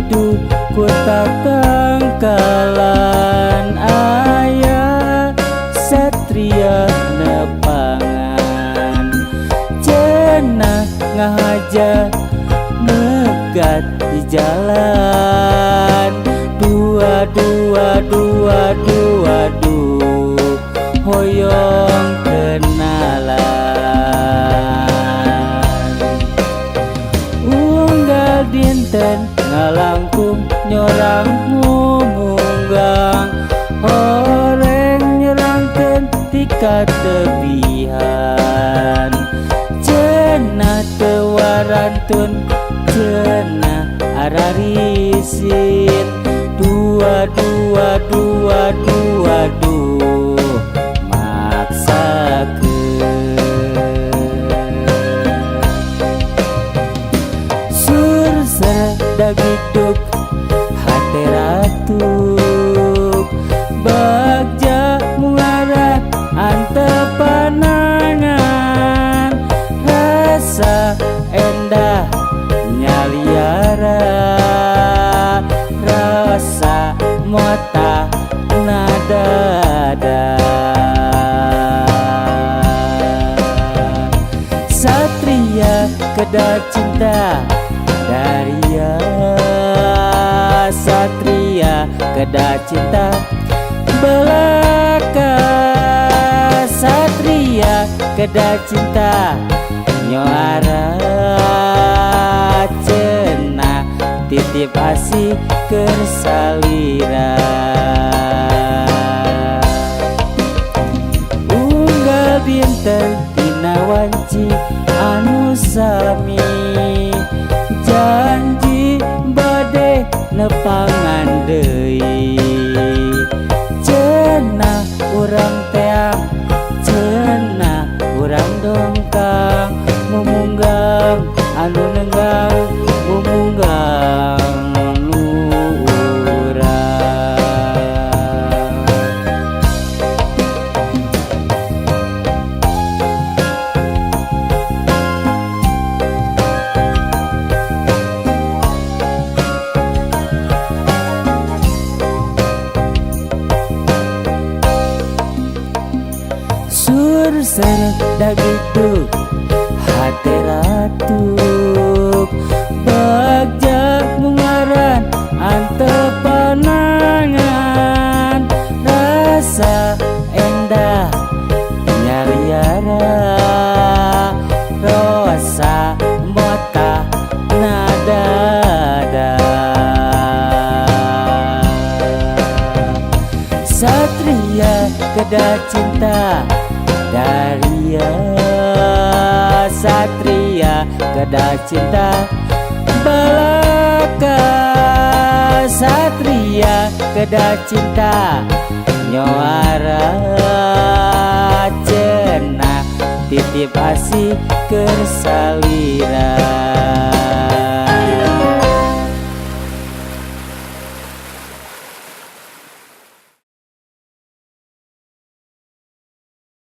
hidup ku tak tangkalan ayah satria nepangan cenah ngahaja megat di jalan dua hoyong kenalan unggal dinten ngalangkung nyorang munggang horeng nyerangkeun tika tebihan cenah teu warantun cenah ararisin dua maksakeun sur dagiduk hate ratuk bagja mungaran antepanangan rasa endah nyaliara rasa mota nadada satria kedah cinta daria satria kedah cinta belaka satria kedah cinta nyoara cenah titip asih kersalira unggal dinten dina wanci anu sami janji bade nepangan deui cenah urang teang cenah urang dongkang mumunggang anu nenggang mumunggang nu urang sur dagiduk hate ratuk bagja mungaran antepanangan rasa endah nyaliara rasa mota nadada satria kedah cinta daria satria kedah cinta belaka satria kedah cinta nyoara cenah titip asih kersalira